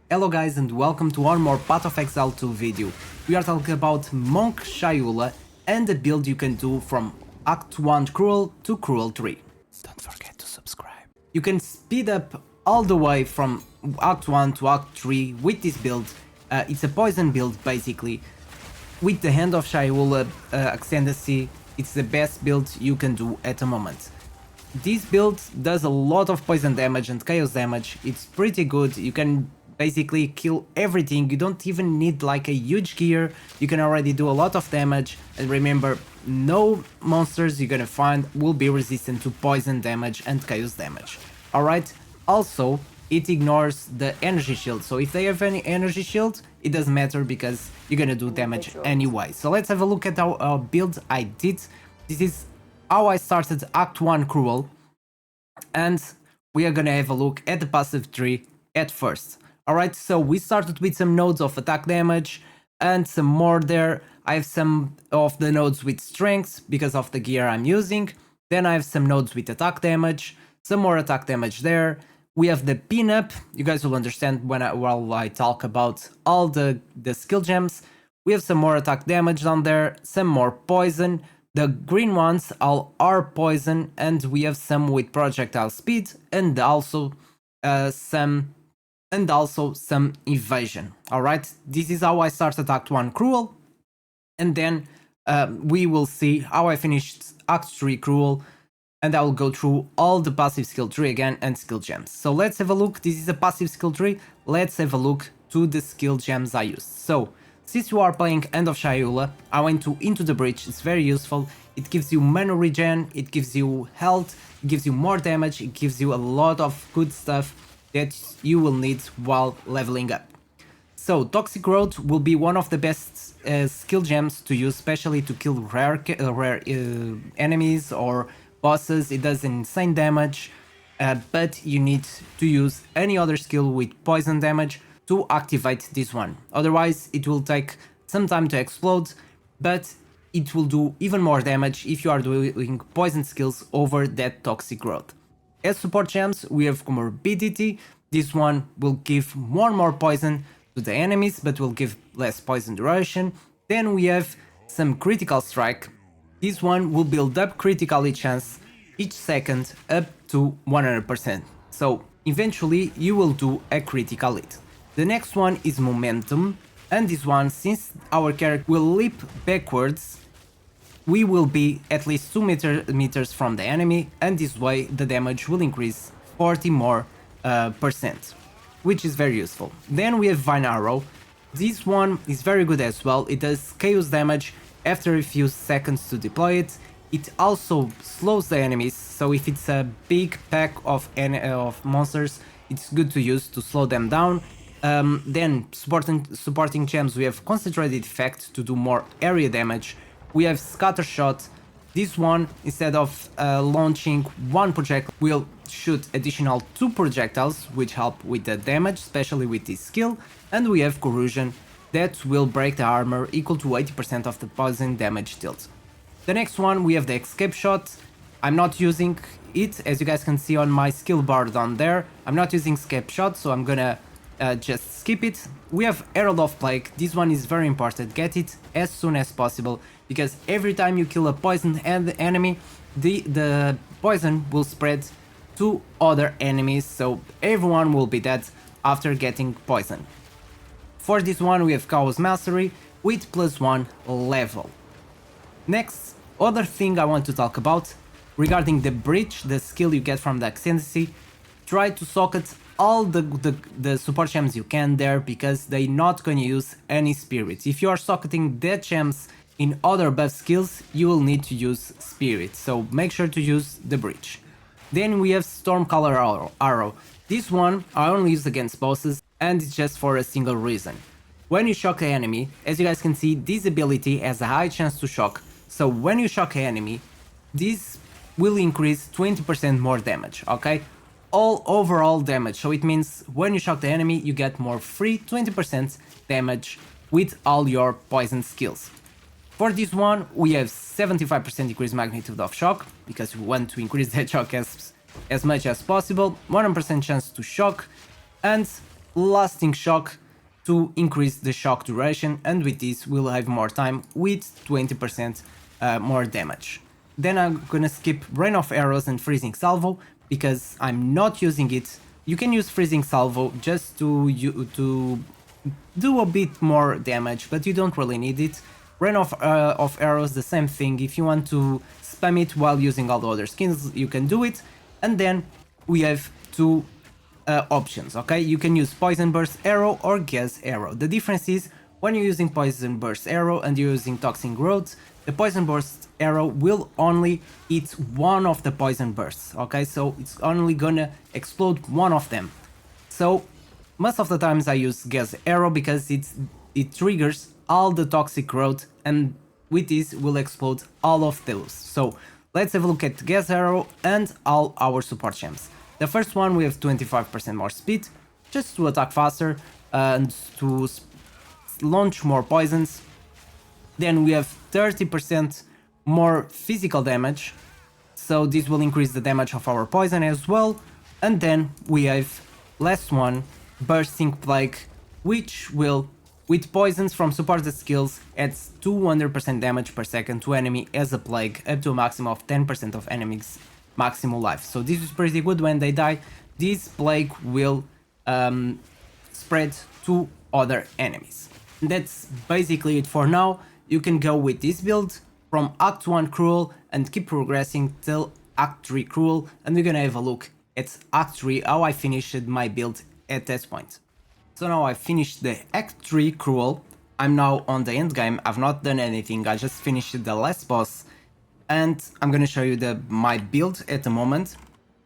Hello guys and welcome to one more Path of Exile 2 video. We are talking about Monk Chayula and the build you can do from Act 1 Cruel to Cruel 3. Don't forget to subscribe. You can speed up all the way from Act 1 to Act 3 with this build. It's a poison build basically. With the Hand of Chayula Ascendancy, it's the best build you can do at the moment. This build does a lot of poison damage and chaos damage. It's pretty good. You can basically kill everything. You don't even need like a huge gear. You can already do a lot of damage. And remember, no monsters you're gonna find will be resistant to poison damage and chaos damage. Alright, also it ignores the energy shield. So if they have any energy shield, it doesn't matter because you're gonna do damage anyway. So let's have a look at our build I did. This is how I started Act 1 Cruel. And we are gonna have a look at the passive tree at first. Alright, so we started with some nodes of attack damage and some more there. I have some of the nodes with strength because of the gear I'm using. Then I have some nodes with attack damage, some more attack damage there. We have the pin-up. You guys will understand while I talk about all the skill gems. We have some more attack damage down there, some more poison. The green ones all are poison, and we have some with projectile speed and also some evasion. Alright, this is how I started Act 1 Cruel, and then we will see how I finished Act 3 Cruel, and I will go through all the passive skill tree again and skill gems. So let's have a look. This is a passive skill tree. Let's have a look to the skill gems I used. So since you are playing Hand of Chayula, I went to Into the Breach. It's very useful. It gives you mana regen, it gives you health, it gives you more damage, it gives you a lot of good stuff that you will need while leveling up. So Toxic Growth will be one of the best skill gems to use, especially to kill rare enemies or bosses. It does insane damage, but you need to use any other skill with poison damage to activate this one. Otherwise, it will take some time to explode, but it will do even more damage if you are doing poison skills over that Toxic Growth. As support gems, we have Comorbidity. This one will give more poison to the enemies, but will give less poison duration. Then we have some Critical Strike. This one will build up critical chance each second up to 100%. So eventually you will do a critical hit. The next one is Momentum, and this one, since our character will leap backwards, we will be at least 2 meters from the enemy, and this way the damage will increase 40 more percent, which is very useful. Then we have Vine Arrow. This one is very good as well. It does chaos damage after a few seconds to deploy it. It also slows the enemies, so if it's a big pack of monsters, it's good to use to slow them down. Then supporting gems, we have Concentrated Effect to do more area damage. We have Scatter Shot. This one, instead of launching one projectile, will shoot additional 2 projectiles, which help with the damage, especially with this skill. And we have Corrosion, that will break the armor equal to 80% of the poison damage dealt. The next one, we have the Escape Shot. I'm not using it, as you guys can see on my skill bar down there. I'm not using Escape Shot, so I'm gonna just skip it. We have Herald of Plague. This one is very important. Get it as soon as possible, because every time you kill a poisoned enemy, the poison will spread to other enemies, so everyone will be dead after getting poisoned. For this one, we have Chaos Mastery with +1 level. Next, other thing I want to talk about regarding the Breach, the skill you get from the Ascendancy. Try to socket all the support gems you can there, because they're not going to use any spirits. If you are socketing dead gems in other buff skills, you will need to use spirits, so make sure to use the Breach. Then we have Stormcaller Arrow. This one I only use against bosses, and it's just for a single reason. When you shock the enemy, as you guys can see, this ability has a high chance to shock, so when you shock the enemy, this will increase 20% more damage, okay? All overall damage, so it means when you shock the enemy, you get more free 20% damage with all your poison skills. For this one, we have 75% increased magnitude of shock, because we want to increase that shock as much as possible, 100% chance to shock, and lasting shock to increase the shock duration, and with this we'll have more time with 20% more damage. Then I'm gonna skip Rain of Arrows and Freezing Salvo because I'm not using it. You can use Freezing Salvo just to do a bit more damage, but you don't really need it. Rain of Arrows, the same thing. If you want to spam it while using all the other skins, you can do it. And then we have two options, okay? You can use Poison Burst Arrow or Gas Arrow. The difference is when you're using Poison Burst Arrow and you're using Toxin Growth, the Poison Burst Arrow will only hit one of the Poison Bursts, okay? So it's only gonna explode one of them. So most of the times I use Gas Arrow because it triggers all the Toxic Growth, and with this will explode all of those. So let's have a look at Gas Arrow and all our support gems. The first one, we have 25% more speed, just to attack faster and to launch more poisons. Then we have 30% more physical damage, so this will increase the damage of our poison as well. And then we have last one, Bursting Plague, which will, with poisons from supported skills, adds 200% damage per second to enemy as a plague, up to a maximum of 10% of enemies' maximum life. So this is pretty good. When they die, this plague will spread to other enemies. And that's basically it for now. You can go with this build from Act 1 Cruel and keep progressing till Act 3 Cruel, and we're gonna have a look at Act 3, how I finished my build at that point. So now I finished the Act 3 Cruel. I'm now on the end game. I've not done anything, I just finished the last boss, and I'm gonna show you my build at the moment.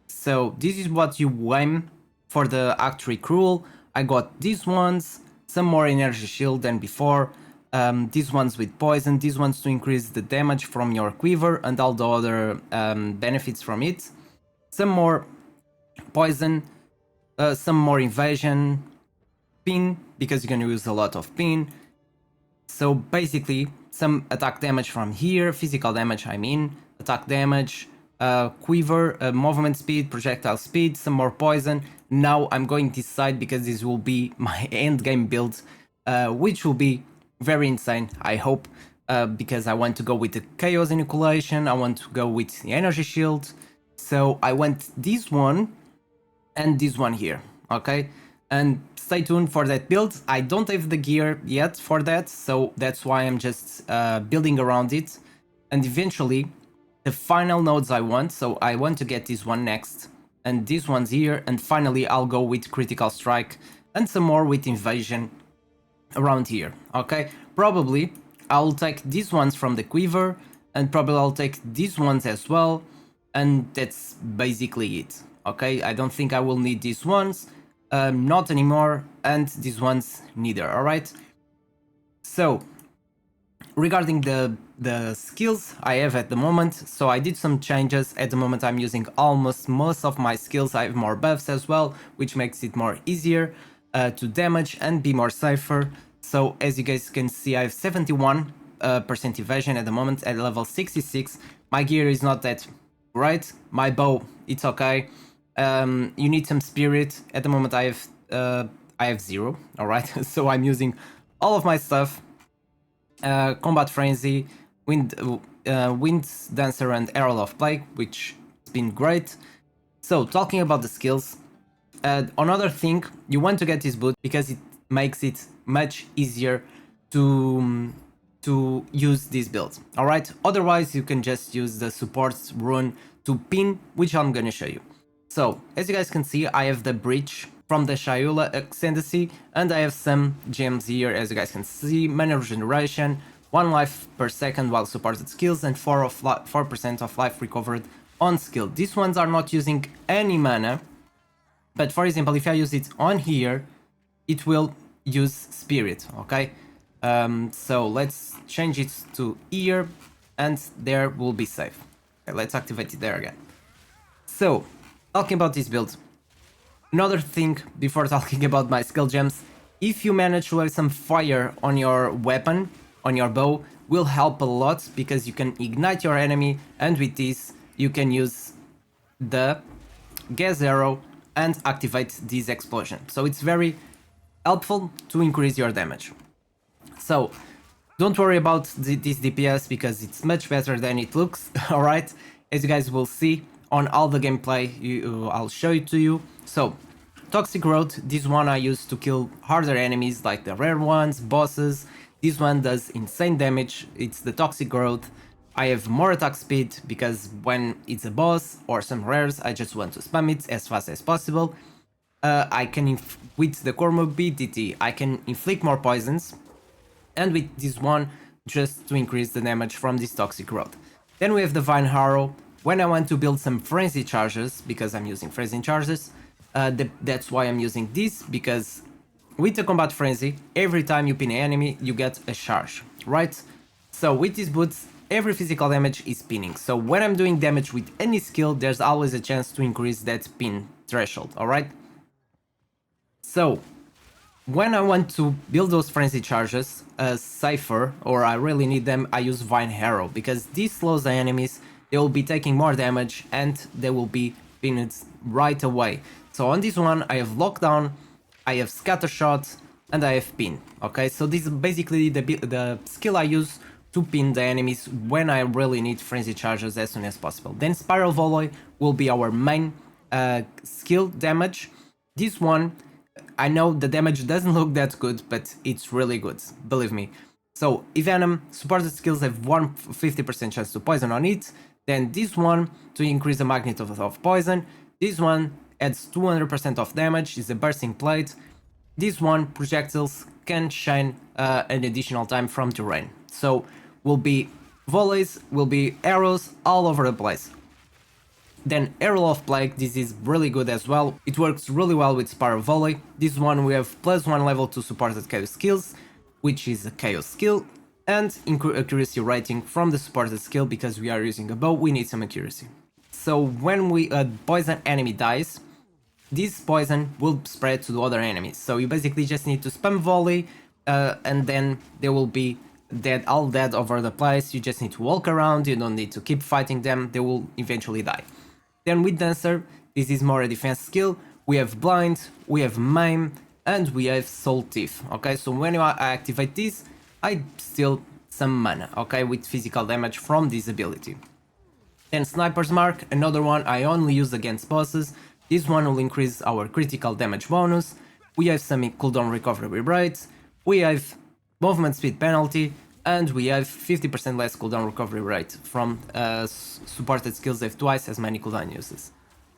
So this is what you aim for the Act 3 Cruel. I got these ones, some more energy shield than before, these ones with poison, these ones to increase the damage from your quiver and all the other benefits from it, some more poison, some more invasion, pin, because you're gonna use a lot of pin. So basically some attack damage from here, physical damage I mean, attack damage, quiver, movement speed, projectile speed, some more poison. Now I'm going this side because this will be my end game build, which will be very insane, I hope, because I want to go with the chaos inoculation, I want to go with the energy shield. So I went this one and this one here, okay? And stay tuned for that build. I don't have the gear yet for that, so that's why I'm just building around it. And eventually, the final nodes I want, so I want to get this one next, and this one's here, and finally I'll go with Critical Strike, and some more with Invasion around here, okay? Probably I'll take these ones from the quiver, and probably I'll take these ones as well, and that's basically it, okay? I don't think I will need these ones, not anymore, and these ones neither, alright? So, regarding the skills I have at the moment, so I did some changes. At the moment I'm using almost most of my skills. I have more buffs as well, which makes it more easier to damage and be more safer. So as you guys can see, I have 71% evasion at the moment at level 66. My gear is not that great. My bow, it's okay. You need some spirit. At the moment I have 0, alright? So I'm using all of my stuff. Combat Frenzy, Wind Dancer and Herald of Plague, which has been great. So talking about the skills, another thing, you want to get this boot because it makes it much easier to use this build, alright? Otherwise you can just use the support rune to pin, which I'm gonna show you. So as you guys can see, I have the breach from the Chayula Ascendancy, and I have some gems here. As you guys can see, mana regeneration, 1 life per second while supported skills, and 4% of life recovered on skill. These ones are not using any mana, but for example, if I use it on here, it will use spirit, okay? So let's change it to here, and there will be safe. Okay, let's activate it there again. So, talking about this build, another thing before talking about my skill gems, if you manage to have some fire on your weapon, on your bow, will help a lot because you can ignite your enemy, and with this you can use the gas arrow and activate this explosion. So it's very helpful to increase your damage. So don't worry about this DPS because it's much better than it looks, alright? As you guys will see on all the gameplay, I'll show it to you. So, Toxic Growth, this one I use to kill harder enemies like the rare ones, bosses. This one does insane damage, it's the Toxic Growth. I have more attack speed because when it's a boss or some rares, I just want to spam it as fast as possible. I can, with the core mobility, I can inflict more poisons, and with this one, just to increase the damage from this Toxic Growth. Then we have Divine Arrow. When I want to build some Frenzy Charges, because I'm using Frenzy Charges, that's why I'm using this, because with the Combat Frenzy, every time you pin an enemy, you get a charge, right? So with these boots, every physical damage is pinning. So when I'm doing damage with any skill, there's always a chance to increase that pin threshold, alright? So when I want to build those frenzy charges safer, or I really need them, I use Vine Arrow, because this slows the enemies, they will be taking more damage and they will be pinned right away. So on this one I have Lockdown, I have Scatter Shot, and I have Pin. Okay, so this is basically the skill I use to pin the enemies when I really need frenzy charges as soon as possible. Then Spiral Volley will be our main skill damage. This one, I know the damage doesn't look that good, but it's really good, believe me. So, Evenom, supported skills have 50% chance to poison on it, then this one to increase the magnitude of poison, this one adds 200% of damage, is a bursting plate, this one projectiles can shine an additional time from terrain. So, will be volleys, will be arrows all over the place. Then Arrow of Plague, this is really good as well, it works really well with Spiral Volley. This one we have +1 level to supported chaos skills, which is a chaos skill, and accuracy rating from the supported skill, because we are using a bow, we need some accuracy. So when a poison enemy dies, this poison will spread to the other enemies, so you basically just need to spam volley, and then they will be dead, all dead over the place. You just need to walk around, you don't need to keep fighting them, they will eventually die. Then with Dancer, this is more a defense skill, we have Blind, we have Maim, and we have Soul Thief, okay? So when I activate this, I steal some mana, okay, with physical damage from this ability. Then Sniper's Mark, another one I only use against bosses. This one will increase our critical damage bonus. We have some cooldown recovery rates, we have movement speed penalty, and we have 50% less cooldown recovery rate from supported skills have twice as many cooldown uses.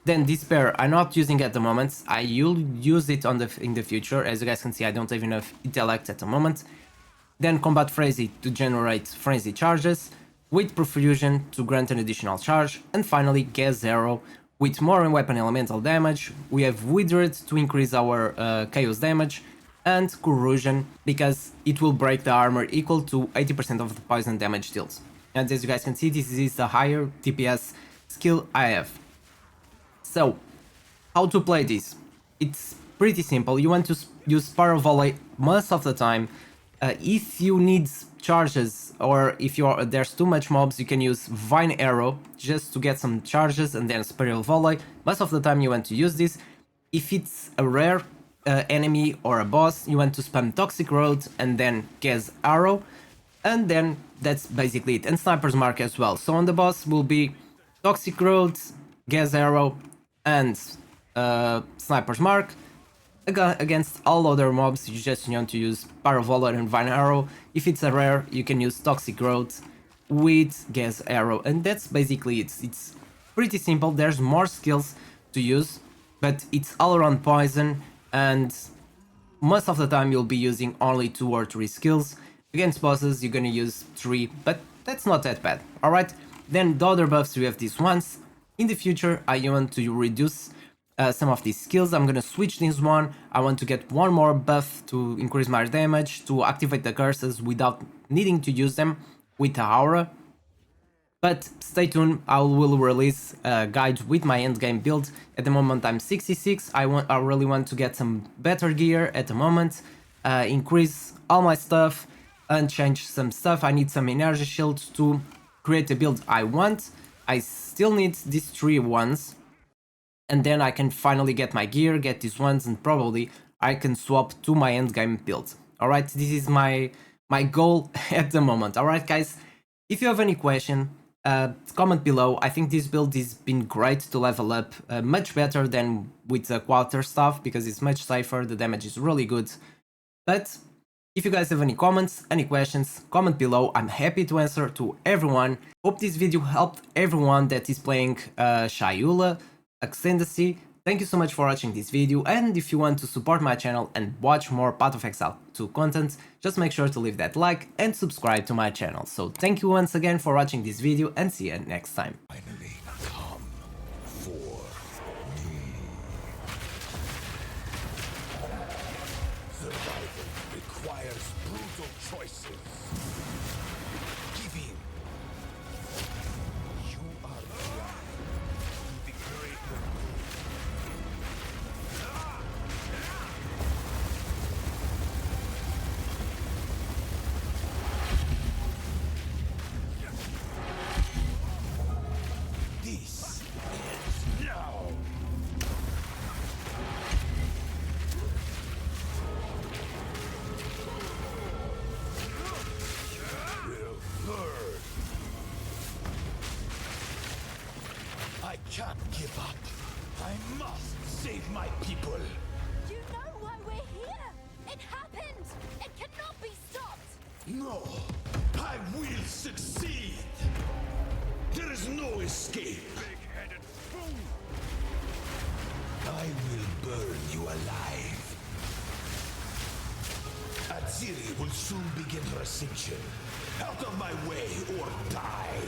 Then Despair, I'm not using at the moment, I will use it in the future. As you guys can see, I don't have enough intellect at the moment. Then Combat Frenzy to generate frenzy charges, with Profusion to grant an additional charge, and finally Gas Arrow with more weapon elemental damage. We have Withered to increase our chaos damage, and Corrosion because it will break the armor equal to 80% of the poison damage dealt. And as you guys can see, this is the higher DPS skill I have. So, how to play this? It's pretty simple. You want to use Spiral Volley most of the time. If you need charges, or if there's too much mobs, you can use Vine Arrow just to get some charges, and then Spiral Volley. Most of the time you want to use this. If it's a rare enemy or a boss, you want to spam Toxic Road and then Gas Arrow, and then that's basically it. And Sniper's Mark as well. So on the boss will be Toxic Road, Gas Arrow, and Sniper's Mark. Against all other mobs, you just want to use Paravola and Vine Arrow. If it's a rare, you can use Toxic Road with Gas Arrow, and that's basically it. It's pretty simple. There's more skills to use, but it's all around poison, and most of the time you'll be using only 2 or 3 skills. Against bosses you're gonna use 3, but that's not that bad, alright? Then the other buffs, we have these ones. In the future I want to reduce some of these skills. I'm gonna switch this one. I want to get one more buff to increase my damage, to activate the curses without needing to use them with the aura. But stay tuned, I will release a guide with my endgame build. At the moment I'm 66, I really want to get some better gear at the moment, increase all my stuff and change some stuff. I need some energy shields to create the build I want. I still need these 3 ones, and then I can finally get my gear, get these ones, and probably I can swap to my endgame build. Alright, this is my goal at the moment. Alright guys, if you have any question, comment below. I think this build has been great to level up, much better than with the quarter stuff, because it's much safer, the damage is really good. But if you guys have any comments, any questions, comment below. I'm happy to answer to everyone. Hope this video helped everyone that is playing Chayula, Ascendancy. Thank you so much for watching this video, and if you want to support my channel and watch more Path of Exile 2 content, just make sure to leave that like and subscribe to my channel. So thank you once again for watching this video, and see you next time. Finally, come for me. Survival requires brutal choices. Give in. You are blind to the greater good. This ends now. Will burn. I can't give up. I must save my people. You know why we're here! It happened! It cannot be stopped! No, I will succeed. There is no escape. Big-headed fool. I will burn you alive. Aziri will soon begin her ascension. Out of my way or die.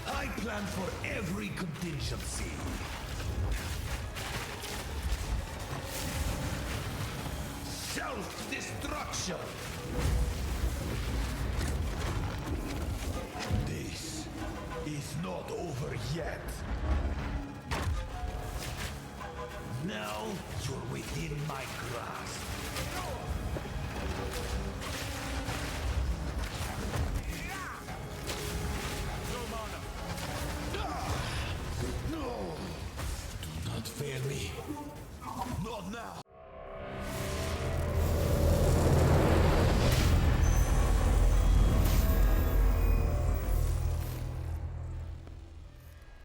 I plan for every contingency. Self-destruction. This is not over yet. Now you're within my grasp.